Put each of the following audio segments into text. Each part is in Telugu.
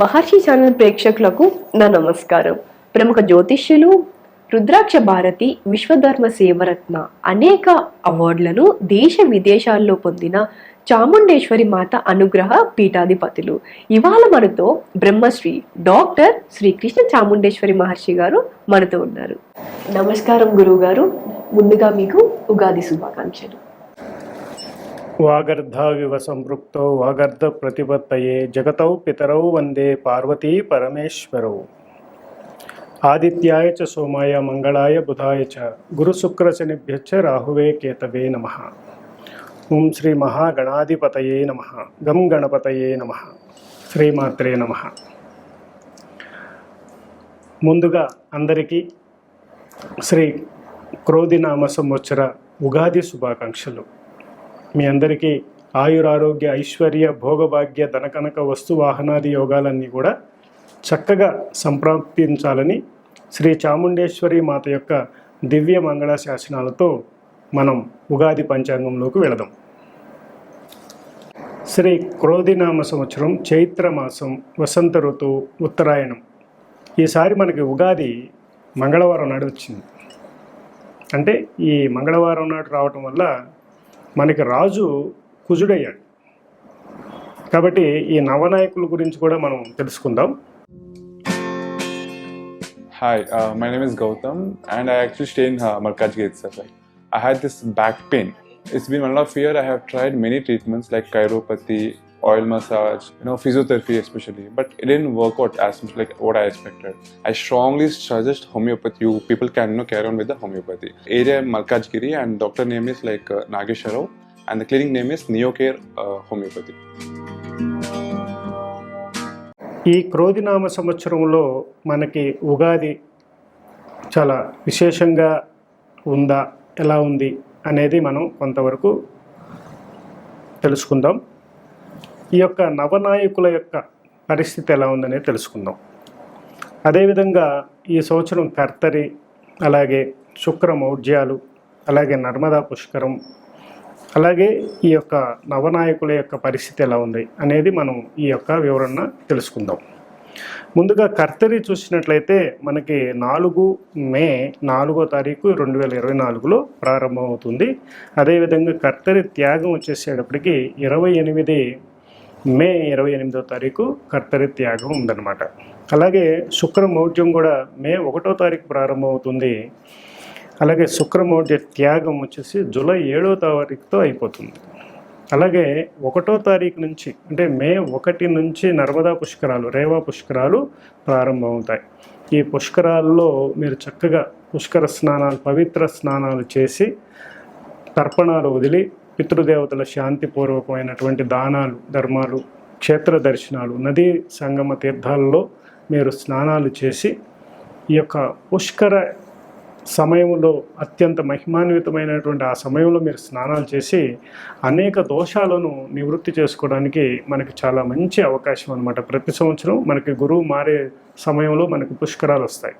మహర్షి ఛానల్ ప్రేక్షకులకు నా నమస్కారం. ప్రముఖ జ్యోతిష్యులు, రుద్రాక్ష భారతి, విశ్వధర్మ సేవరత్న అనేక అవార్డులను దేశ విదేశాల్లో పొందిన చాముండేశ్వరి మాత అనుగ్రహ పీఠాధిపతులు ఇవాళ మనతో బ్రహ్మశ్రీ డాక్టర్ శ్రీకృష్ణ చాముండేశ్వరి మహర్షి గారు మనతో ఉన్నారు. నమస్కారం గురువు గారు. ముందుగా మీకు ఉగాది శుభాకాంక్షలు. వాగర్ధావివ సంపృక్తో వాగర్ధ ప్రతిపత్తయే జగతౌ పితరౌ వందే పార్వతీ పరమేశ్వరౌ. ఆదిత్యాయ చ సోమాయ మంగళాయ బుధాయ చ గురుశుక్రశనిభ్యశ్చ రాహువే కేతవే నమః. ఓం శ్రీ మహాగణాధిపతయే నమః. గం గణపతయే నమః. శ్రీమాత్రే నమః. ముందుగా అందరికీ శ్రీ క్రోధినామ సంవత్సర ఉగాది శుభాకాంక్షలు. మీ అందరికీ ఆయురారోగ్య ఐశ్వర్య భోగభాగ్య ధనకనక వస్తు వాహనాది యోగాలన్నీ కూడా చక్కగా సంప్రాప్తించాలని శ్రీ చాముండేశ్వరి మాత యొక్క దివ్య మంగళ శాసనాలతో మనం ఉగాది పంచాంగంలోకి వెళదాం. శ్రీ క్రోధినామ సంవత్సరం చైత్రమాసం వసంత ఋతువు ఉత్తరాయణం. ఈసారి మనకి ఉగాది మంగళవారం నాడు వచ్చింది. అంటే ఈ మంగళవారం నాడు రావటం వల్ల మనకి రాజు కుజుడయ్యాడు. కాబట్టి ఈ నవనాయకుల గురించి కూడా మనం తెలుసుకుందాం. Hi, my name is Gautam and I actually stay in Malkajgiri itself. I had this back pain. It's been 1.5 years. I have tried many treatments like chiropathy, oil massage, physiotherapy especially, but it didn't work out as much like what I expected. I strongly suggest homeopathy. You people can carry on with the homeopathy. Area Malkajgiri and doctor name is like Nagesharao and the clinic name is Neocare Homeopathy. ఈ క్రోధినామ సంవత్సరంలో మనకి ఉగాది చాలా విశేషంగా ఉందా, ఎలా ఉంది అనేది మనం కొంతవరకు తెలుసుకుందాం. ఈ యొక్క నవనాయకుల యొక్క పరిస్థితి ఎలా ఉందనేది తెలుసుకుందాం. అదేవిధంగా ఈ సంవత్సరం కర్తరి, అలాగే శుక్రమౌఢ్యాలు, అలాగే నర్మదా పుష్కరం, అలాగే ఈ యొక్క నవనాయకుల యొక్క పరిస్థితి ఎలా ఉంది అనేది మనం ఈ యొక్క వివరణ తెలుసుకుందాం. ముందుగా కర్తరి చూసినట్లయితే మనకి 4 మే 4వ తారీఖు 2024లో ప్రారంభమవుతుంది. అదేవిధంగా కర్తరి త్యాగం వచ్చేసేటప్పటికి 28 మే 28వ తారీఖు కర్తరి త్యాగం ఉందన్నమాట. అలాగే శుక్రమౌఢ్యం కూడా మే 1వ తారీఖు ప్రారంభమవుతుంది. అలాగే శుక్రమౌఢ్య త్యాగం వచ్చేసి జూలై 7వ తారీఖుతో అయిపోతుంది. అలాగే 1వ తారీఖు నుంచి అంటే మే 1 నుంచి నర్మదా పుష్కరాలు, రేవా పుష్కరాలు ప్రారంభమవుతాయి. ఈ పుష్కరాల్లో మీరు చక్కగా పుష్కర స్నానాలు, పవిత్ర స్నానాలు చేసి తర్పణాలు వదిలి పితృదేవతల శాంతిపూర్వకమైనటువంటి దానాలు, ధర్మాలు, క్షేత్ర దర్శనాలు, నదీ సంగమ తీర్థాలలో మీరు స్నానాలు చేసి ఈ యొక్క పుష్కర సమయంలో అత్యంత మహిమాన్వితమైనటువంటి ఆ సమయంలో మీరు స్నానాలు చేసి అనేక దోషాలను నివృత్తి చేసుకోవడానికి మనకి చాలా మంచి అవకాశం అన్నమాట. ప్రతి సంవత్సరం మనకి గురువు మారే సమయంలో మనకి పుష్కరాలు వస్తాయి.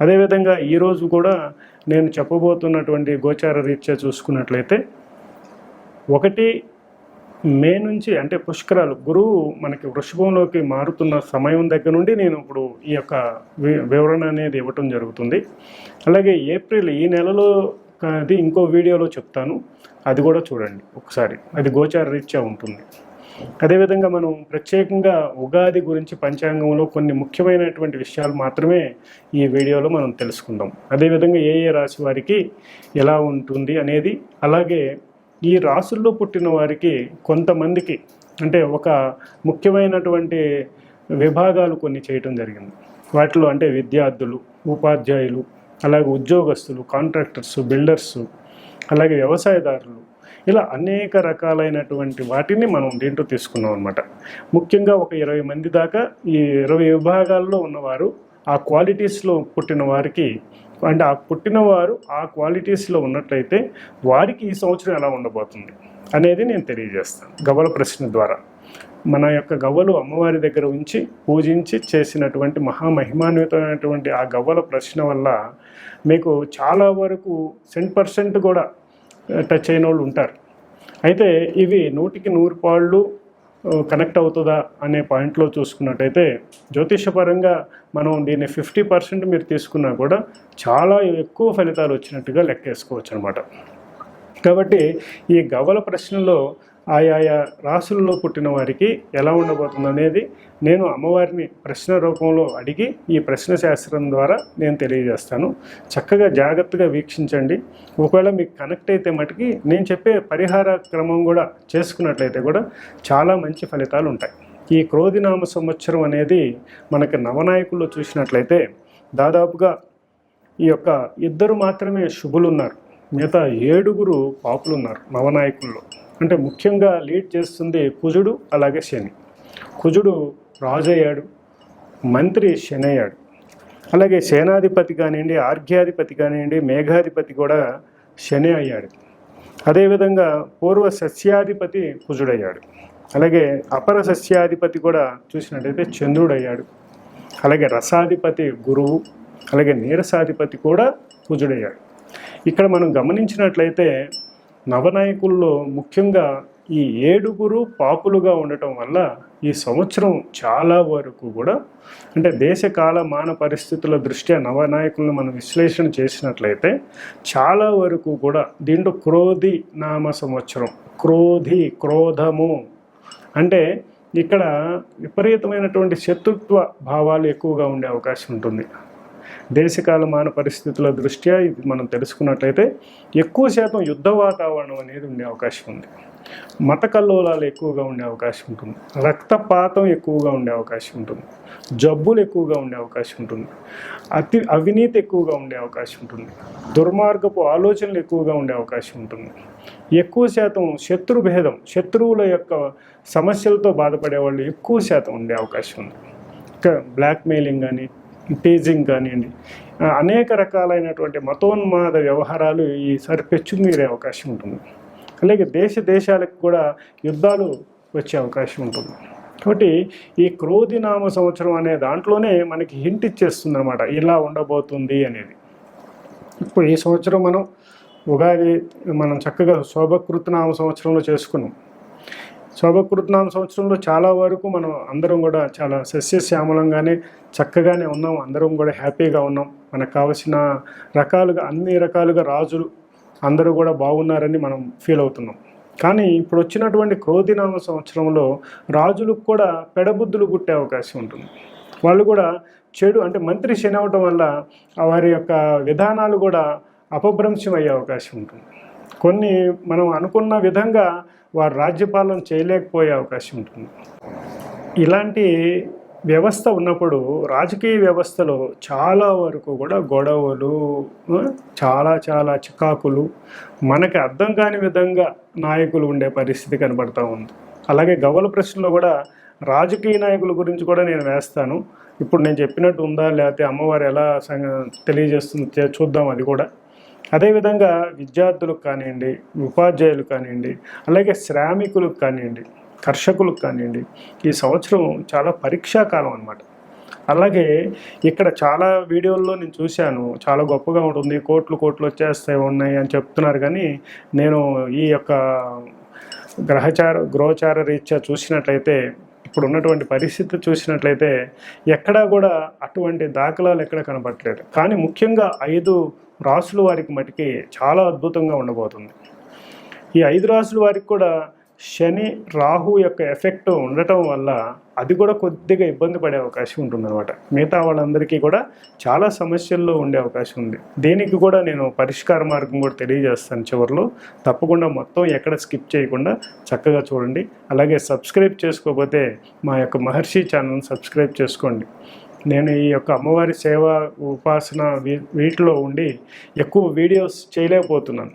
అదేవిధంగా ఈరోజు కూడా నేను చెప్పబోతున్నటువంటి గోచార రీత్యా చూసుకున్నట్లయితే 1 మే నుంచి అంటే పుష్కరాలు గురువు మనకి వృషభంలోకి మారుతున్న సమయం దగ్గర నుండి నేను ఇప్పుడు ఈ యొక్క వివరణ అనేది ఇవ్వటం జరుగుతుంది. అలాగే ఏప్రిల్ ఈ నెలలో అది ఇంకో వీడియోలో చెప్తాను, అది కూడా చూడండి ఒకసారి, అది గోచార రీత్యా ఉంటుంది. అదేవిధంగా మనం ప్రత్యేకంగా ఉగాది గురించి పంచాంగంలో కొన్ని ముఖ్యమైనటువంటి విషయాలు మాత్రమే ఈ వీడియోలో మనం తెలుసుకుందాం. అదేవిధంగా ఏ రాశి వారికి ఎలా ఉంటుంది అనేది, అలాగే ఈ రాసుల్లో పుట్టిన వారికి కొంతమందికి అంటే ఒక ముఖ్యమైనటువంటి విభాగాలు కొన్ని చేయటం జరిగింది. వాటిలో అంటే విద్యార్థులు, ఉపాధ్యాయులు, అలాగే ఉద్యోగస్తులు, కాంట్రాక్టర్స్, బిల్డర్సు, అలాగే వ్యవసాయదారులు, ఇలా అనేక రకాలైనటువంటి వాటిని మనం దీంట్లో తీసుకున్నాం అన్నమాట. ముఖ్యంగా ఒక 20 మంది దాకా ఈ 20 విభాగాల్లో ఉన్నవారు ఆ క్వాలిటీస్లో పుట్టిన వారికి అంటే ఆ పుట్టినవారు ఆ క్వాలిటీస్లో ఉన్నట్లయితే వారికి ఈ సంవత్సరం ఎలా ఉండబోతుంది అనేది నేను తెలియజేస్తాను గవ్వల ప్రశ్న ద్వారా. మన యొక్క గవ్వలు అమ్మవారి దగ్గర ఉంచి పూజించి చేసినటువంటి మహామహిమాన్వితమైనటువంటి ఆ గవ్వల ప్రశ్న వల్ల మీకు చాలా వరకు 100% కూడా టచ్ అయిన వాళ్ళు ఉంటారు. అయితే ఇవి 100కి 100 పాళ్ళు కనెక్ట్ అవుతుందా అనే పాయింట్లో చూసుకున్నట్టయితే జ్యోతిషపరంగా మనం దీన్ని 50% మీరు తీసుకున్నా కూడా చాలా ఎక్కువ ఫలితాలు వచ్చినట్టుగా లెక్కేసుకోవచ్చు అనమాట. కాబట్టి ఈ గవ్వల ప్రశ్నలో ఆయా రాసుల్లో పుట్టిన వారికి ఎలా ఉండబోతుంది అనేది నేను అమ్మవారిని ప్రశ్న రూపంలో అడిగి ఈ ప్రశ్న శాస్త్రం ద్వారా నేను తెలియజేస్తాను. చక్కగా జాగ్రత్తగా వీక్షించండి. ఒకవేళ మీకు కనెక్ట్ అయితే మటుకి నేను చెప్పే పరిహార క్రమం కూడా చేసుకున్నట్లయితే కూడా చాలా మంచి ఫలితాలు ఉంటాయి. ఈ క్రోధినామ సంవత్సరం అనేది మనకి నవనాయకుల్లో చూసినట్లయితే దాదాపుగా ఈ యొక్క 2 మాత్రమే శుభులు ఉన్నారు, మిగతా 7 పాపులు ఉన్నారు నవనాయకుల్లో. అంటే ముఖ్యంగా లీడ్ చేస్తుంది కుజుడు, అలాగే శని. కుజుడు రాజు అయ్యాడు, మంత్రి శని అయ్యాడు. అలాగే సేనాధిపతి కానివ్వండి, ఆర్ఘ్యాధిపతి కానివ్వండి, మేఘాధిపతి కూడా శని అయ్యాడు. అదేవిధంగా పూర్వ సస్యాధిపతి కుజుడయ్యాడు. అలాగే అపర సస్యాధిపతి కూడా చూసినట్టయితే చంద్రుడయ్యాడు. అలాగే రసాధిపతి గురువు, అలాగే నీరసాధిపతి కూడా కుజుడయ్యాడు. ఇక్కడ మనం గమనించినట్లయితే నవనాయకుల్లో ముఖ్యంగా ఈ 7 పాపులుగా ఉండటం వల్ల ఈ సంవత్సరం చాలా వరకు కూడా అంటే దేశకాల మాన పరిస్థితుల దృష్ట్యా నవనాయకులను మనం విశ్లేషణ చేసినట్లయితే చాలా వరకు కూడా దీంట్లో క్రోధి నామ సంవత్సరం, క్రోధము అంటే ఇక్కడ విపరీతమైనటువంటి శత్రుత్వ భావాలు ఎక్కువగా ఉండే అవకాశం ఉంటుంది. దేశకాల మాన పరిస్థితుల దృష్ట్యా ఇది మనం తెలుసుకున్నట్లయితే ఎక్కువ శాతం యుద్ధ వాతావరణం అనేది ఉండే అవకాశం ఉంది. మత కల్లోలాలు ఎక్కువగా ఉండే అవకాశం ఉంటుంది. రక్తపాతం ఎక్కువగా ఉండే అవకాశం ఉంటుంది. జబ్బులు ఎక్కువగా ఉండే అవకాశం ఉంటుంది. అవినీతి ఎక్కువగా ఉండే అవకాశం ఉంటుంది. దుర్మార్గపు ఆలోచనలు ఎక్కువగా ఉండే అవకాశం ఉంటుంది. ఎక్కువ శాతం శత్రుభేదం, శత్రువుల యొక్క సమస్యలతో బాధపడే వాళ్ళు ఎక్కువ శాతం ఉండే అవకాశం ఉంది. ఇంకా బ్లాక్మెయిలింగ్ కానీ, టీజింగ్ కానివ్వండి, అనేక రకాలైనటువంటి మతోన్మాద వ్యవహారాలు ఈసారి పెచ్చుమీరే అవకాశం ఉంటుంది. అలాగే దేశాలకు కూడా యుద్ధాలు వచ్చే అవకాశం ఉంటుంది. కాబట్టి ఈ క్రోధినామ సంవత్సరం అనే దాంట్లోనే మనకి హింట్ ఇచ్చేస్తుంది అనమాట, ఇలా ఉండబోతుంది అనేది. ఇప్పుడు ఈ సంవత్సరం మనం ఉగాది మనం చక్కగా శోభకృతనామ సంవత్సరంలో చేసుకున్నాం. శోభకృతనామ సంవత్సరంలో చాలా వరకు మనం అందరం కూడా చాలా సస్యశ్యామలంగానే చక్కగానే ఉన్నాం, అందరం కూడా హ్యాపీగా ఉన్నాం. మనకు కావలసిన అన్ని రకాలుగా రాజులు అందరూ కూడా బాగున్నారని మనం ఫీల్ అవుతున్నాం. కానీ ఇప్పుడు వచ్చినటువంటి క్రోధినామ సంవత్సరంలో రాజులకు కూడా పెడబుద్ధులు పుట్టే అవకాశం ఉంటుంది. వాళ్ళు కూడా చెడు అంటే మంత్రి శని అవటం వల్ల వారి యొక్క విధానాలు కూడా అపభ్రంశం అయ్యే అవకాశం ఉంటుంది. కొన్ని మనం అనుకున్న విధంగా వారు రాజ్యపాలన చేయలేకపోయే అవకాశం ఉంటుంది. ఇలాంటి వ్యవస్థ ఉన్నప్పుడు రాజకీయ వ్యవస్థలో చాలా వరకు కూడా గొడవలు, చాలా చికాకులు, మనకి అర్థం కాని విధంగా నాయకులు ఉండే పరిస్థితి కనబడుతూ ఉంది. అలాగే గవ్వల ప్రశ్నలో కూడా రాజకీయ నాయకుల గురించి కూడా నేను వేస్తాను. ఇప్పుడు నేను చెప్పినట్టు ఉందా, లేకపోతే అమ్మవారు ఎలా తెలియజేస్తుంది చూద్దాం అది కూడా. అదేవిధంగా విద్యార్థులకు కానివ్వండి, ఉపాధ్యాయులు కానివ్వండి, అలాగే శ్రామికులకు కానివ్వండి, కర్షకులకు కానివ్వండి, ఈ సంవత్సరం చాలా పరీక్షాకాలం అన్నమాట. అలాగే ఇక్కడ చాలా వీడియోల్లో నేను చూశాను, చాలా గొప్పగా ఉంటుంది, కోట్లు వచ్చేస్తాయి అని చెప్తున్నారు. కానీ నేను ఈ యొక్క గ్రహచార రీత్యా చూసినట్లయితే, ఇప్పుడు ఉన్నటువంటి పరిస్థితి చూసినట్లయితే ఎక్కడా కూడా అటువంటి దాఖలాలు ఎక్కడ కనపడలేదు. కానీ ముఖ్యంగా 5 రాసుల వారికి మటుకి చాలా అద్భుతంగా ఉండబోతుంది. ఈ 5 రాసుల వారికి కూడా శని రాహు యొక్క ఎఫెక్ట్ ఉండటం వల్ల అది కూడా కొద్దిగా ఇబ్బంది పడే అవకాశం ఉంటుందన్నమాట. మిగతా వాళ్ళందరికీ కూడా చాలా సమస్యల్లో ఉండే అవకాశం ఉంది. దీనికి కూడా నేను పరిష్కార మార్గం కూడా తెలియజేస్తాను చివరిలో. తప్పకుండా మొత్తం ఎక్కడ స్కిప్ చేయకుండా చక్కగా చూడండి. అలాగే సబ్స్క్రైబ్ చేసుకోకపోతే మా యొక్క మహర్షి ఛానల్ని సబ్స్క్రైబ్ చేసుకోండి. నేను ఈ యొక్క అమ్మవారి సేవ, ఉపాసన వీటిలో ఉండి ఎక్కువ వీడియోస్ చేయలేకపోతున్నాను,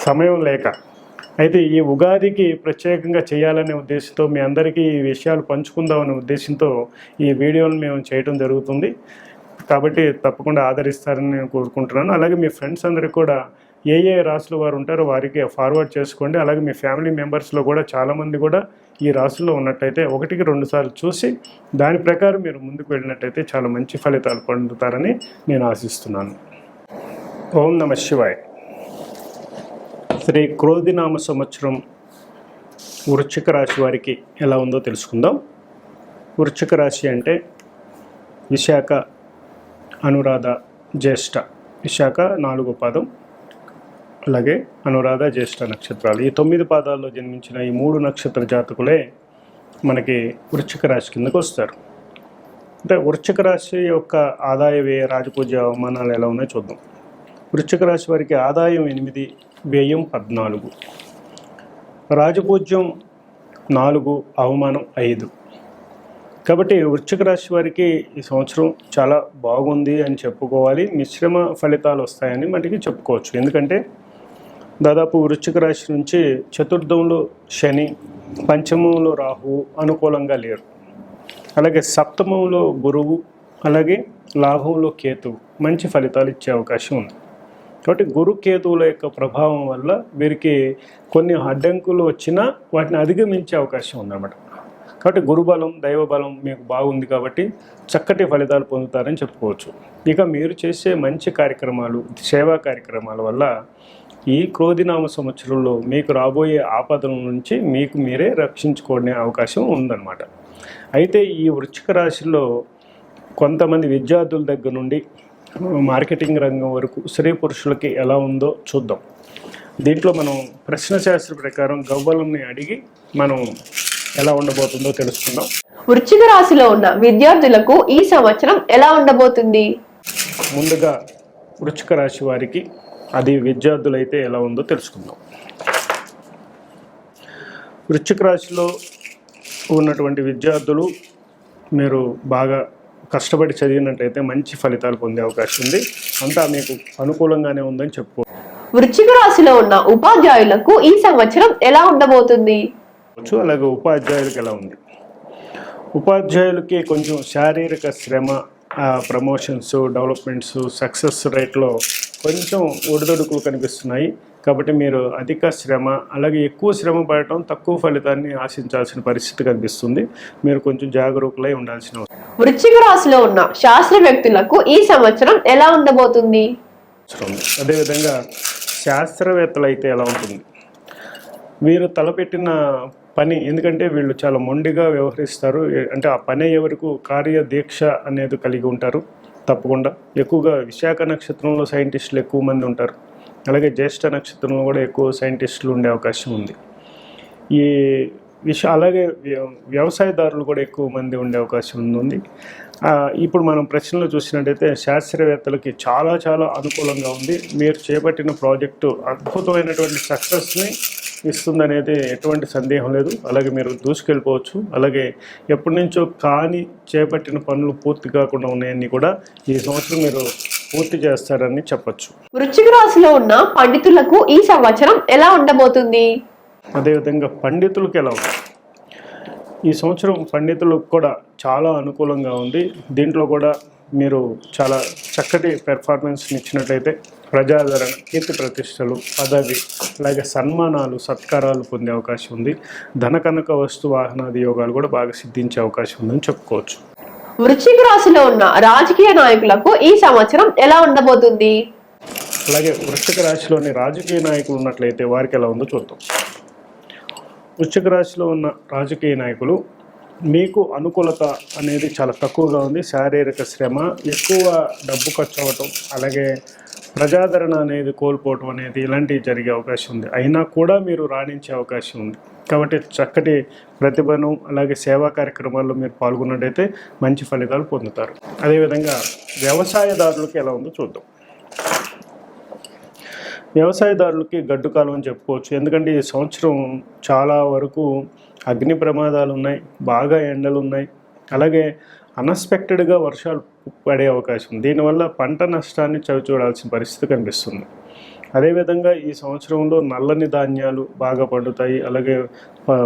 సమయం లేక. అయితే ఈ ఉగాదికి ప్రత్యేకంగా చేయాలనే ఉద్దేశంతో, మీ అందరికీ ఈ విషయాలు పంచుకుందామనే ఉద్దేశంతో ఈ వీడియోను మేము చేయడం జరుగుతుంది. కాబట్టి తప్పకుండా ఆదరిస్తారని నేను కోరుకుంటున్నాను. అలాగే మీ ఫ్రెండ్స్ అందరికీ కూడా ఏ రాశుల వారు ఉంటారో వారికి ఫార్వర్డ్ చేసుకోండి. అలాగే మీ ఫ్యామిలీ మెంబర్స్లో కూడా చాలామంది కూడా ఈ రాశుల్లో ఉన్నట్టయితే 1-2 సార్లు చూసి దాని ప్రకారం మీరు ముందుకు వెళ్ళినట్టయితే చాలా మంచి ఫలితాలు పొందుతారని నేను ఆశిస్తున్నాను. ఓం నమః శివాయ. శ్రీ క్రోధినామ సంవత్సరం వృశ్చిక రాశి వారికి ఎలా ఉందో తెలుసుకుందాం. వృశ్చిక రాశి అంటే విశాఖ, అనురాధ, జ్యేష్ఠ. విశాఖ 4వ పాదం, అలాగే అనురాధ, జ్యేష్ఠ నక్షత్రాలు. ఈ 9 పాదాల్లో జన్మించిన ఈ 3 నక్షత్ర జాతకులే మనకి వృశ్చిక రాశి కిందకు వస్తారు. అంటే వృశ్చిక రాశి యొక్క ఆదాయ వ్యయ రాజపూజ్య అవమానాలు ఎలా ఉన్నాయో చూద్దాం. వృశ్చిక రాశి వారికి ఆదాయం 8, వ్యయం 14, రాజపూజ్యం 4, అవమానం 5. కాబట్టి వృశ్చిక రాశి వారికి ఈ సంవత్సరం చాలా బాగుంది అని చెప్పుకోవాలి. మిశ్రమ ఫలితాలు వస్తాయని మనకి చెప్పుకోవచ్చు. ఎందుకంటే దాదాపు వృశ్చిక రాశి నుంచి చతుర్థంలో శని, పంచమంలో రాహువు అనుకూలంగా లేరు. అలాగే సప్తమంలో గురువు, అలాగే లాభంలో కేతువు మంచి ఫలితాలు ఇచ్చే అవకాశం ఉంది. కాబట్టి గురు కేతువుల యొక్క ప్రభావం వల్ల వీరికి కొన్ని అడ్డంకులు వచ్చినా వాటిని అధిగమించే అవకాశం ఉందన్నమాట. కాబట్టి గురుబలం, దైవబలం మీకు బాగుంది కాబట్టి చక్కటి ఫలితాలు పొందుతారని చెప్పుకోవచ్చు. ఇక మీరు చేసే మంచి కార్యక్రమాలు, సేవా కార్యక్రమాల వల్ల ఈ క్రోధినామ సంవత్సరంలో మీకు రాబోయే ఆపదల నుంచి మీకు మీరే రక్షించుకునే అవకాశం ఉందన్నమాట. అయితే ఈ వృశ్చిక రాశిలో కొంతమంది విద్యార్థుల దగ్గర నుండి మార్కెటింగ్ రంగం వరకు స్త్రీ పురుషులకి ఎలా ఉందో చూద్దాం. దీంట్లో మనం ప్రశ్నశాస్త్ర ప్రకారం గవ్వలంని అడిగి మనం ఎలా ఉండబోతుందో తెలుసుకుందాం. వృశ్చిక రాశిలో ఉన్న విద్యార్థులకు ఈ సంవత్సరం ఎలా ఉండబోతుంది? ముందుగా వృశ్చిక రాశి వారికి, అది విద్యార్థులైతే ఎలా ఉందో తెలుసుకుందాం. వృశ్చిక రాశిలో ఉన్నటువంటి విద్యార్థులు మీరు బాగా కష్టపడి చదివినట్టయితే మంచి ఫలితాలు పొందే అవకాశం ఉంది. అంతా మీకు అనుకూలంగానే ఉందని చెప్పుకోవచ్చు. వృశ్చిక రాశిలో ఉన్న ఉపాధ్యాయులకు ఈ సంవత్సరం ఎలా ఉండబోతుంది? అలాగే ఉపాధ్యాయులకు ఎలా ఉంది? ఉపాధ్యాయులకి కొంచెం శారీరక శ్రమ, ప్రమోషన్స్, డెవలప్మెంట్స్, సక్సెస్ రేట్లో కొంచెం ఒడిదొడుకులు కనిపిస్తున్నాయి. కాబట్టి మీరు అధిక శ్రమ, అలాగే ఎక్కువ శ్రమ పడటం తక్కువ ఫలితాన్ని ఆశించాల్సిన పరిస్థితి కనిపిస్తుంది. మీరు కొంచెం జాగరూకులై ఉండాల్సిన అవసరం. వృశ్చిక రాశిలో ఉన్న శాస్త్రవేత్తలకు ఈ సంవత్సరం ఎలా ఉండబోతుంది? అదేవిధంగా శాస్త్రవేత్తలు అయితే ఎలా ఉంటుంది? వీరు తలపెట్టిన పని, ఎందుకంటే వీళ్ళు చాలా మొండిగా వ్యవహరిస్తారు. అంటే ఆ పని ఎవరికి కార్యదీక్ష అనేది కలిగి ఉంటారు. తప్పకుండా ఎక్కువగా విశాఖ నక్షత్రంలో సైంటిస్టులు ఎక్కువ మంది ఉంటారు. అలాగే జ్యేష్ఠ నక్షత్రంలో కూడా ఎక్కువ సైంటిస్టులు ఉండే అవకాశం ఉంది. ఈ అలాగే వ్యవసాయదారులు కూడా ఎక్కువ మంది ఉండే అవకాశం ఉంది. ఇప్పుడు మనం ప్రశ్నలు చూసినట్టయితే శాస్త్రవేత్తలకి చాలా చాలా అనుకూలంగా ఉంది. మీరు చేపట్టిన ప్రాజెక్టు అద్భుతమైనటువంటి సక్సెస్ని ఇస్తుందనేది ఎటువంటి సందేహం లేదు. అలాగే మీరు దూసుకెళ్ళిపోవచ్చు. అలాగే ఎప్పటి నుంచో కానీ చేపట్టిన పనులు పూర్తి కాకుండా ఉన్నాయన్నీ కూడా ఈ సంవత్సరం మీరు పూర్తి చేస్తారని చెప్పచ్చు. వృశ్చిక రాశిలో ఉన్న పండితులకు ఈ సంవత్సరం ఎలా ఉండబోతుంది? అదేవిధంగా పండితులకు ఎలా ఉంది? ఈ సంవత్సరం పండితులకు కూడా చాలా అనుకూలంగా ఉంది. దీంట్లో కూడా మీరు చాలా చక్కటి పెర్ఫార్మెన్స్ని ఇచ్చినట్లయితే ప్రజాదరణ, కీర్తి ప్రతిష్టలు, పదవి, అలాగే సన్మానాలు, సత్కారాలు పొందే అవకాశం ఉంది. ధన కనక వస్తు వాహనాది యోగాలు కూడా బాగా సిద్ధించే అవకాశం ఉందని చెప్పుకోవచ్చు. వృశ్చిక రాశిలో ఉన్న రాజకీయ నాయకులకు ఈ సంవత్సరం ఎలా ఉండబోతుంది? అలాగే వృశ్చిక రాశిలోని రాజకీయ నాయకులు ఉన్నట్లయితే వారికి ఎలా ఉందో చూద్దాం. వృశ్చిక రాశిలో ఉన్న రాజకీయ నాయకులు మీకు అనుకూలత అనేది చాలా తక్కువగా ఉంది. శారీరక శ్రమ, ఎక్కువ డబ్బు ఖర్చు అవ్వటం, అలాగే ప్రజాదరణ అనేది కోల్పోవటం అనేది ఇలాంటివి జరిగే అవకాశం ఉంది. అయినా కూడా మీరు రాణించే అవకాశం ఉంది. కాబట్టి చక్కటి ప్రతిభను, అలాగే సేవా కార్యక్రమాల్లో మీరు పాల్గొన్నట్టయితే మంచి ఫలితాలు పొందుతారు. అదేవిధంగా వ్యవసాయదారులకు ఎలా ఉందో చూద్దాం. వ్యవసాయదారులకి గడ్డు కాలం అని చెప్పుకోవచ్చు. ఎందుకంటే ఈ సంవత్సరం చాలా వరకు అగ్ని ప్రమాదాలు ఉన్నాయి, బాగా ఎండలు ఉన్నాయి, అలాగే అన్ఎక్స్పెక్టెడ్గా వర్షాలు పడే అవకాశం. దీనివల్ల పంట నష్టాన్ని చవిచూడాల్సిన పరిస్థితి కనిపిస్తుంది. అదేవిధంగా ఈ సంవత్సరంలో నల్లని ధాన్యాలు బాగా పండుతాయి, అలాగే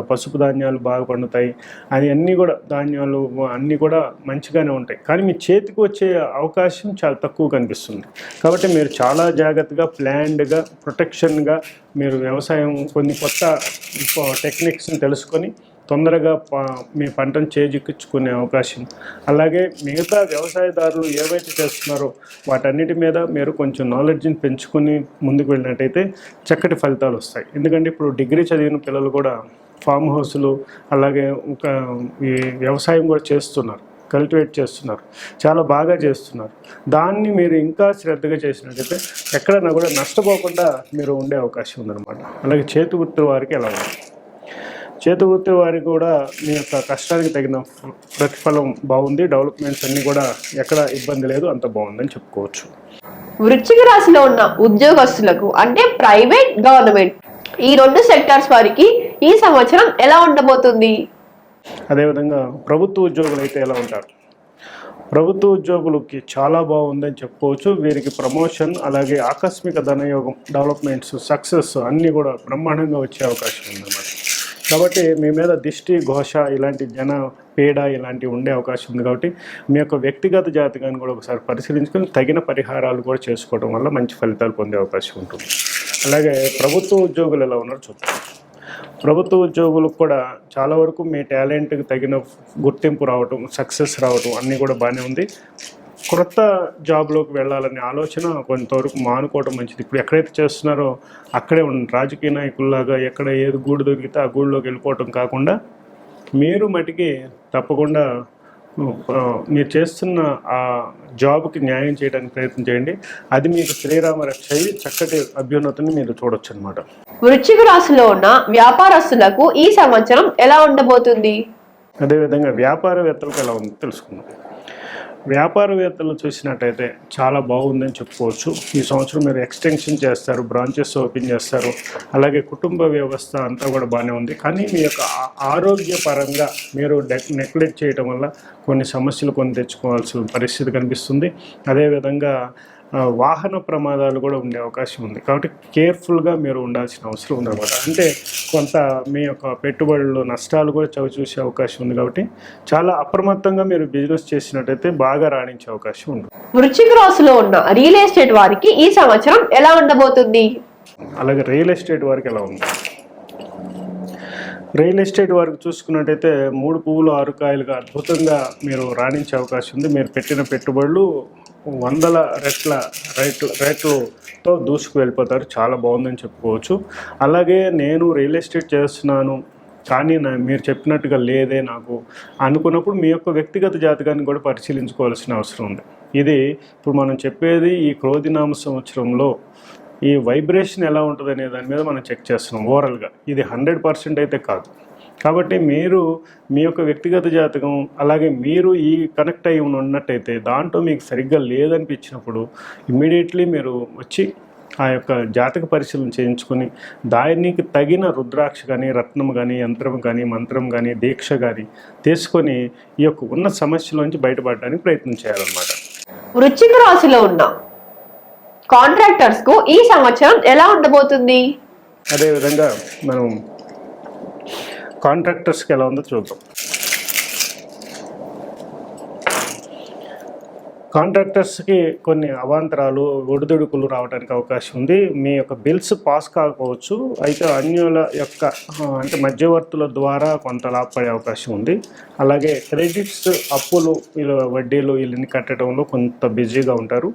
పసుపు ధాన్యాలు బాగా పండుతాయి. అది అన్నీ కూడా ధాన్యాలు అన్నీ కూడా మంచిగానే ఉంటాయి. కానీ మీ చేతికి వచ్చే అవకాశం చాలా తక్కువ కనిపిస్తుంది. కాబట్టి మీరు చాలా జాగ్రత్తగా, ప్లాన్డ్గా, ప్రొటెక్షన్గా మీరు వ్యవసాయం కొన్ని కొత్త టెక్నిక్స్ని తెలుసుకొని తొందరగా మీ పంటను చేజిక్కించుకునే అవకాశం. అలాగే మిగతా వ్యవసాయదారులు ఏవైతే చేస్తున్నారో వాటన్నిటి మీద మీరు కొంచెం నాలెడ్జ్ని పెంచుకొని ముందుకు వెళ్ళినట్టయితే చక్కటి ఫలితాలు వస్తాయి. ఎందుకంటే ఇప్పుడు డిగ్రీ చదివిన పిల్లలు కూడా ఫామ్ హౌస్లు అలాగే ఒక ఈ వ్యవసాయం కూడా చేస్తున్నారు, కల్టివేట్ చేస్తున్నారు, చాలా బాగా చేస్తున్నారు. దాన్ని మీరు ఇంకా శ్రద్ధగా చేసినట్టయితే ఎక్కడన్నా కూడా నష్టపోకుండా మీరు ఉండే అవకాశం ఉందన్నమాట. అలాగే చేతి వృత్తి వారికి ఎలా ఉంది? చేతి వృత్తి వారికి కూడా మీ యొక్క కష్టానికి తగిన ప్రతిఫలం బాగుంది. డెవలప్మెంట్స్ అన్నీ కూడా ఎక్కడ ఇబ్బంది లేదు, అంత బాగుందని చెప్పుకోవచ్చు. వృశ్చిక రాశిలో ఉన్న ఉద్యోగస్తులకు అంటే ప్రైవేట్, గవర్నమెంట్ ఈ 2 సెక్టార్స్ వారికి ఈ సంవత్సరం ఎలా ఉండబోతుంది? అదేవిధంగా ప్రభుత్వ ఉద్యోగులు అయితే ఎలా ఉంటారు? ప్రభుత్వ ఉద్యోగులకి చాలా బాగుందని చెప్పుకోవచ్చు. వీరికి ప్రమోషన్ అలాగే ఆకస్మిక ధనయోగం, డెవలప్మెంట్స్, సక్సెస్ అన్నీ కూడా బ్రహ్మాండంగా వచ్చే అవకాశం ఉందన్నమాట. కాబట్టి మీ మీద దిష్టి, ఘోష, ఇలాంటి జన పీడ ఇలాంటివి ఉండే అవకాశం ఉంది. కాబట్టి మీ యొక్క వ్యక్తిగత జాతకాన్ని కూడా ఒకసారి పరిశీలించుకొని తగిన పరిహారాలు కూడా చేసుకోవడం వల్ల మంచి ఫలితాలు పొందే అవకాశం ఉంటుంది. అలాగే ప్రభుత్వ ఉద్యోగులు ఎలా ఉన్నారో చూద్దాం. ప్రభుత్వ ఉద్యోగులకు కూడా చాలా వరకు మీ టాలెంట్కి తగిన గుర్తింపు రావటం, సక్సెస్ రావటం అన్నీ కూడా బాగానే ఉంది. క్రొత్త జాబ్లోకి వెళ్ళాలనే ఆలోచన కొంతవరకు మానుకోవడం మంచిది. ఇప్పుడు ఎక్కడైతే చేస్తున్నారో అక్కడే ఉండండి. రాజకీయ నాయకుల్లాగా ఎక్కడ ఏది గూడు దొరికితే ఆ గూడులోకి వెళ్ళిపోవటం కాకుండా మీరు మటుకి తప్పకుండా మీరు చేస్తున్న ఆ జాబ్కి న్యాయం చేయడానికి ప్రయత్నం చేయండి. అది మీకు శ్రీరామ రక్ష అయ్యి చక్కటి అభ్యున్నతిని మీరు చూడొచ్చు అనమాట. వృశ్చిక రాశిలో ఉన్న వ్యాపారస్తులకు ఈ సంవత్సరం ఎలా ఉండబోతుంది? అదేవిధంగా వ్యాపారవేత్తలకు ఎలా ఉందో తెలుసుకుందాం. వ్యాపారవేత్తలు చూసినట్టయితే చాలా బాగుందని చెప్పుకోవచ్చు. ఈ సంవత్సరం మీరు ఎక్స్టెన్షన్ చేస్తారు, బ్రాంచెస్ ఓపెన్ చేస్తారు, అలాగే కుటుంబ వ్యవస్థ అంతా కూడా బాగానే ఉంది. కానీ మీ యొక్క ఆరోగ్యపరంగా మీరు నెగ్లెక్ట్ చేయడం వల్ల కొన్ని సమస్యలు తెచ్చుకోవాల్సిన పరిస్థితి కనిపిస్తుంది. అదేవిధంగా వాహన ప్రమాదాలు కూడా ఉండే అవకాశం ఉంది. కాబట్టి కేర్ఫుల్గా మీరు ఉండాల్సిన అవసరం ఉందన్నమాట. అంటే కొంత మీ యొక్క పెట్టుబడులు నష్టాలు కూడా చవిచూసే అవకాశం ఉంది. కాబట్టి చాలా అప్రమత్తంగా మీరు బిజినెస్ చేసినట్టయితే బాగా రాణించే అవకాశం ఉంది. వృశ్చిక రాశిలో ఉన్న రియల్ ఎస్టేట్ వారికి ఈ సంవత్సరం ఎలా ఉండబోతుంది? అలాగే రియల్ ఎస్టేట్ వారికి ఎలా ఉంది? రియల్ ఎస్టేట్ వారికి చూసుకున్నట్టయితే 3 పువ్వులు 6 కాయలుగా అద్భుతంగా మీరు రాణించే అవకాశం ఉంది. మీరు పెట్టిన పెట్టుబడులు 100 రేట్లతో దూసుకు వెళ్ళిపోతారు. చాలా బాగుందని చెప్పుకోవచ్చు. అలాగే నేను రియల్ ఎస్టేట్ చేస్తున్నాను కానీ మీరు చెప్పినట్టుగా లేదే నాకు అనుకున్నప్పుడు మీ యొక్క వ్యక్తిగత జాతకాన్ని కూడా పరిశీలించుకోవాల్సిన అవసరం ఉంది. ఇది ఇప్పుడు మనం చెప్పేది ఈ క్రోధినామ సంవత్సరంలో ఈ వైబ్రేషన్ ఎలా ఉంటుంది అనే దాని మీద మనం చెక్ చేస్తున్నాం. ఓవరాల్గా ఇది 100% అయితే కాదు. కాబట్టి మీరు మీ యొక్క వ్యక్తిగత జాతకం అలాగే మీరు ఈ కనెక్ట్ అయ్యి ఉన్నట్టయితే దాంట్లో మీకు సరిగ్గా లేదనిపించినప్పుడు ఇమ్మీడియట్లీ మీరు వచ్చి ఆ యొక్క జాతక పరిశీలన చేయించుకొని దానికి తగిన రుద్రాక్ష కానీ, రత్నం కానీ, యంత్రం కానీ, మంత్రం కానీ, దీక్ష కానీ తీసుకొని ఈ యొక్క ఉన్న సమస్యలోంచి బయటపడడానికి ప్రయత్నం చేయాలన్నమాట. వృశ్చిక రాశిలో ఉన్న కాంట్రాక్టర్స్ కు ఈ సంవత్సరం ఎలా ఉండబోతుంది? అదేవిధంగా మనం కాంట్రాక్టర్స్కి ఎలా ఉందో చూద్దాం. కాంట్రాక్టర్స్కి కొన్ని అవాంతరాలు, ఒడిదుడుకులు రావడానికి అవకాశం ఉంది. మీ యొక్క బిల్స్ పాస్ కాకపోవచ్చు, అయితే అన్యుల యొక్క అంటే మధ్యవర్తుల ద్వారా కొంత లాభపడే అవకాశం ఉంది. అలాగే క్రెడిట్స్, అప్పులు, వడ్డీలు వీళ్ళని కట్టడంలో కొంత బిజీగా ఉంటారు.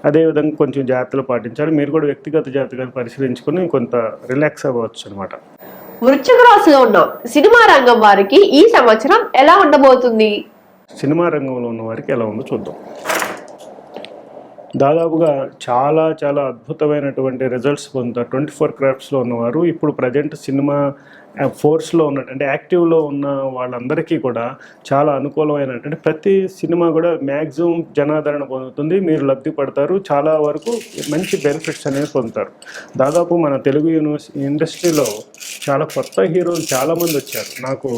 అదేవిధంగా కొంచెం జాగ్రత్తలు పాటించాలి. మీరు కూడా వ్యక్తిగత జాగ్రత్తగా పరిశీలించుకొని కొంత రిలాక్స్ అవ్వచ్చు అనమాట. వృశ్చిక రాశిలో ఉన్న సినిమా రంగం వారికి ఈ సంవత్సరం ఎలా ఉండబోతుంది? సినిమా రంగంలో ఉన్న వారికి ఎలా ఉందో చూద్దాం. దాదాపుగా చాలా అద్భుతమైనటువంటి రిజల్ట్స్ పొందుతారు. 24 క్రాఫ్ట్స్లో ఉన్నవారు ఇప్పుడు ప్రజెంట్ సినిమా ఫోర్స్లో ఉన్నట్టు అంటే యాక్టివ్లో ఉన్న వాళ్ళందరికీ కూడా చాలా అనుకూలమైనటువంటి ప్రతి సినిమా కూడా మ్యాక్సిమం జనాదరణ పొందుతుంది. మీరు లబ్ధి పడతారు. చాలా వరకు మంచి బెనిఫిట్స్ అనేవి పొందుతారు. దాదాపు మన తెలుగు ఇండస్ట్రీలో చాలా కొత్త హీరోలు చాలామంది వచ్చారు. నాకు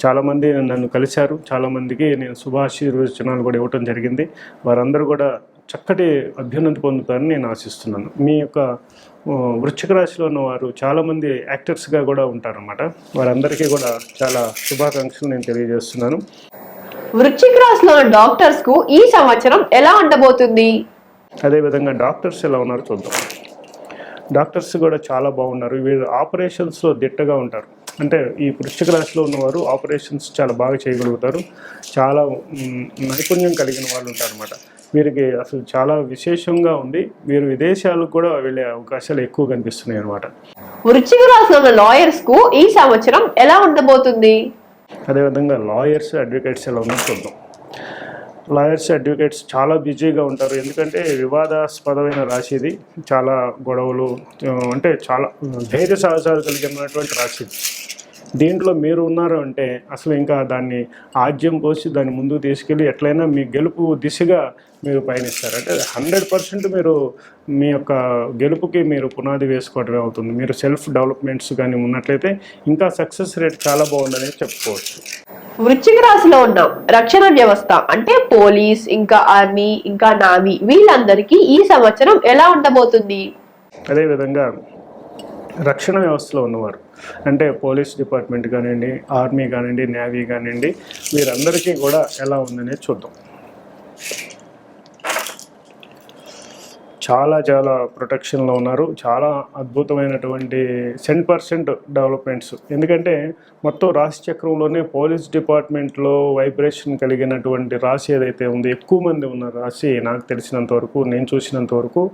చాలామంది నన్ను కలిశారు. చాలామందికి నేను శుభాశీర్వచనాలు కూడా ఇవ్వటం జరిగింది. వారందరూ కూడా చక్కటి అభ్యున్నతి పొందుతారని నేను ఆశిస్తున్నాను. మీ యొక్క వృశ్చిక రాశిలో ఉన్నవారు చాలామంది యాక్టర్స్గా కూడా ఉంటారన్నమాట. వారందరికీ కూడా చాలా శుభాకాంక్షలు నేను తెలియజేస్తున్నాను. వృశ్చిక రాశిలో ఉన్న డాక్టర్స్ కు ఈ సంవత్సరం ఎలా ఉండబోతుంది? అదేవిధంగా డాక్టర్స్ ఎలా ఉన్నారో చూద్దాం. డాక్టర్స్ కూడా చాలా బాగున్నారు. వీళ్ళు ఆపరేషన్స్లో దిట్టగా ఉంటారు. అంటే ఈ వృశ్చిక రాశిలో ఉన్నవారు ఆపరేషన్స్ చాలా బాగా చేయగలుగుతారు. చాలా నైపుణ్యం కలిగిన వాళ్ళు ఉంటారు అన్నమాట. వీరికి అసలు చాలా విశేషంగా ఉంది. వీరు విదేశాలకు కూడా వెళ్ళే అవకాశాలు ఎక్కువ కనిపిస్తున్నాయి అన్నమాట. వృశ్చిక రాశిలో ఉన్న లాయర్స్ కు ఈ సంవత్సరం ఎలా ఉండబోతుంది? అదేవిధంగా లాయర్స్ అడ్వకేట్స్ ఎలా ఉందో చూద్దాం. లాయర్స్ అడ్వకేట్స్ చాలా బిజీగా ఉంటారు, ఎందుకంటే వివాదాస్పదమైన రాశి ఇది. చాలా గొడవలు, అంటే చాలా ధైర్య సాహసాలు కలిగినటువంటి రాశి. దీంట్లో మీరు ఉన్నారు అంటే అసలు ఇంకా దాన్ని ఆజ్యం పోసి దాన్ని ముందుకు తీసుకెళ్ళి ఎట్లయినా మీ గెలుపు దిశగా మీరు పయనిస్తారు. అంటే 100% మీరు మీ యొక్క గెలుపుకి మీరు పునాది వేసుకోవడమే అవుతుంది. మీరు సెల్ఫ్ డెవలప్మెంట్స్ కానీ ఉన్నట్లయితే ఇంకా సక్సెస్ రేట్ చాలా బాగుందని చెప్పుకోవచ్చు. వృశ్చిక రాశిలో ఉన్న రక్షణ వ్యవస్థ అంటే పోలీస్, ఇంకా ఆర్మీ, ఇంకా నావీ, వీళ్ళందరికీ ఈ సంవత్సరం ఎలా ఉండబోతుంది? అదేవిధంగా రక్షణ వ్యవస్థలో ఉన్నవారు అంటే పోలీస్ డిపార్ట్మెంట్ కానివ్వండి, ఆర్మీ కానివ్వండి, నేవీ కానివ్వండి, వీరందరికీ కూడా ఎలా ఉందనేది చూద్దాం. చాలా చాలా ప్రొటెక్షన్లో ఉన్నారు. చాలా అద్భుతమైనటువంటి 10% డెవలప్మెంట్స్. ఎందుకంటే మొత్తం రాశి చక్రంలోనే పోలీస్ డిపార్ట్మెంట్లో వైబ్రేషన్ కలిగినటువంటి రాశి ఏదైతే ఉందో, ఎక్కువ మంది ఉన్న రాశి నాకు తెలిసినంత వరకు, నేను చూసినంత వరకు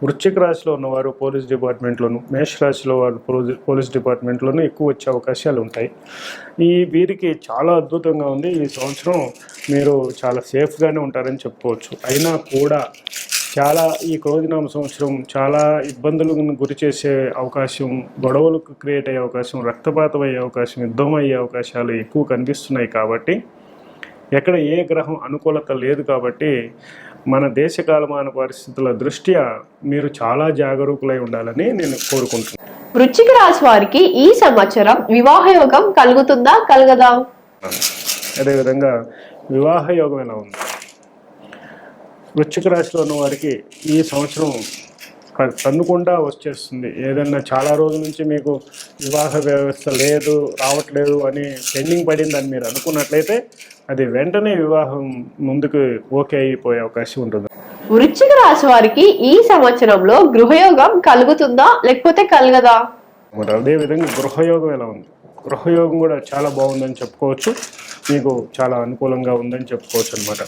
వృశ్చిక రాశిలో ఉన్నవారు పోలీస్ డిపార్ట్మెంట్లోను, మేష రాశిలో వారు పోలీస్ డిపార్ట్మెంట్లోనూ ఎక్కువ వచ్చే అవకాశాలు ఉంటాయి. వీరికి చాలా అద్భుతంగా ఉంది. ఈ సంవత్సరం మీరు చాలా సేఫ్గానే ఉంటారని చెప్పుకోవచ్చు. అయినా కూడా చాలా ఈ క్రోధినామ సంవత్సరం చాలా ఇబ్బందులకు గురి చేసే అవకాశం, గొడవలకు క్రియేట్ అయ్యే అవకాశం, రక్తపాతం అయ్యే అవకాశం, యుద్ధం అయ్యే అవకాశాలు ఎక్కువ కనిపిస్తున్నాయి. కాబట్టి ఎక్కడ ఏ గ్రహం అనుకూలత లేదు. కాబట్టి మన దేశ కాలమాన పరిస్థితుల దృష్ట్యా మీరు చాలా జాగరూకులై ఉండాలని నేను కోరుకుంటున్నాను. వృశ్చిక రాశి వారికి ఈ సంవత్సరం వివాహ యోగం కలుగుతుందా, కలగదా? అదేవిధంగా వివాహ యోగం ఎలా ఉంది? వృశ్చిక రాశిలో ఉన్న వారికి ఈ సంవత్సరం తన్నుకుండా వచ్చేస్తుంది. ఏదన్నా చాలా రోజుల నుంచి మీకు వివాహ వ్యవస్థ లేదు, రావట్లేదు అని పెండింగ్ పడిందని మీరు అనుకున్నట్లయితే అది వెంటనే వివాహం ముందుకు ఓకే అయిపోయే అవకాశం ఉంటుంది. వృశ్చిక రాశి వారికి ఈ సంవత్సరంలో గృహయోగం కలుగుతుందా, లేకపోతే కలగదా? మరి అదేవిధంగా గృహయోగం ఎలా ఉంది? గృహయోగం కూడా చాలా బాగుందని చెప్పుకోవచ్చు. మీకు చాలా అనుకూలంగా ఉందని చెప్పుకోవచ్చు అనమాట.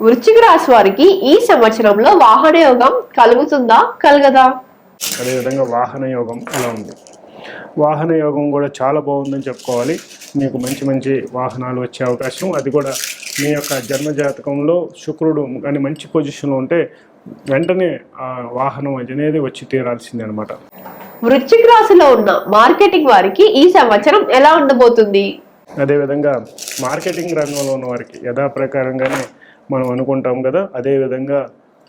వృశ్చిక రాశి వారికి ఈ సంవత్సరంలో వాహన యోగం కలుగుతుందా, కలగదా? అదేవిధంగా వాహన యోగం ఎలా ఉంది? వాహన యోగం కూడా చాలా బాగుందని చెప్పుకోవాలి. మీకు మంచి మంచి వాహనాలు వచ్చే అవకాశం, అది కూడా మీ యొక్క జన్మజాతకంలో శుక్రుడు కానీ మంచి పొజిషన్లో ఉంటే వెంటనే ఆ వాహనం అనేది వచ్చి తీరాల్సిందే అనమాట. వృశ్చిక రాశిలో ఉన్న మార్కెటింగ్ వారికి ఈ సంవత్సరం ఎలా ఉండబోతుంది? అదేవిధంగా మార్కెటింగ్ రంగంలో ఉన్న వారికి యథాప్రకారంగానే మనం అనుకుంటాం కదా, అదేవిధంగా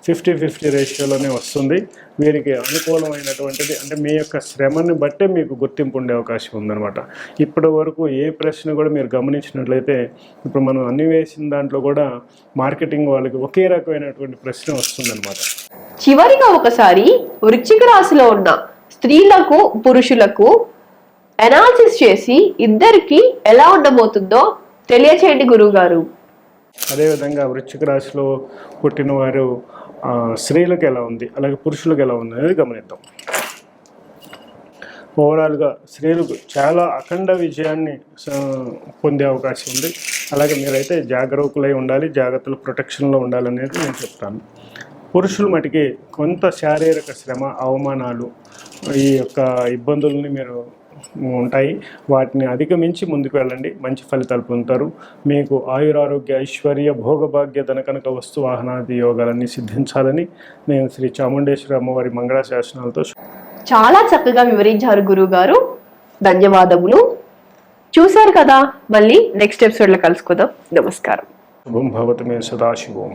50-50 రేషియోలోనే వస్తుంది. వీరికి అనుకూలమైనటువంటిది అంటే మీ యొక్క శ్రమని బట్టే మీకు గుర్తింపు ఉండే అవకాశం ఉందన్నమాట. ఇప్పటి వరకు ఏ ప్రశ్న కూడా మీరు గమనించినట్లయితే ఇప్పుడు మనం అన్ని వేసిన దాంట్లో కూడా మార్కెటింగ్ వాళ్ళకి ఒకే రకమైనటువంటి ప్రశ్న వస్తుందన్నమాట. చివరిగా ఒకసారి వృశ్చిక రాశిలో ఉన్న స్త్రీలకు, పురుషులకు అనాలిసిస్ చేసి ఇద్దరికి ఎలా ఉండబోతుందో తెలియచేయండి గురువు గారు. అదేవిధంగా వృశ్చిక రాశిలో పుట్టిన వారు స్త్రీలకు ఎలా ఉంది, అలాగే పురుషులకు ఎలా ఉంది అనేది గమనిద్దాం. ఓవరాల్గా స్త్రీలకు చాలా అఖండ విజయాన్ని పొందే అవకాశం ఉంది. అలాగే మీరైతే జాగరూకులై ఉండాలి, జాగ్రత్తలు ప్రొటెక్షన్లో ఉండాలనేది నేను చెప్తాను. పురుషుల మటుకి కొంత శారీరక శ్రమ, అవమానాలు, ఈ యొక్క ఇబ్బందుల్ని మీరు ఉంటాయి. వాటిని అధిగమించి ముందుకు వెళ్ళండి, మంచి ఫలితాలు పొందుతారు. మీకు ఆయురారోగ్య, ఐశ్వర్య, భోగభాగ్య, ధనకనక, వస్తు వాహనాది యోగాలన్నీ సిద్ధించాలని నేను శ్రీ చాముండేశ్వరి అమ్మవారి మంగళాశాసనాలతో చాలా చక్కగా వివరించారు గురువు గారు. ధన్యవాదములు. చూశారు కదా, మళ్ళీ నెక్స్ట్ ఎపిసోడ్లో కలుసుకుందాం. నమస్కారం. శుభం భవతు మే సదాశివం.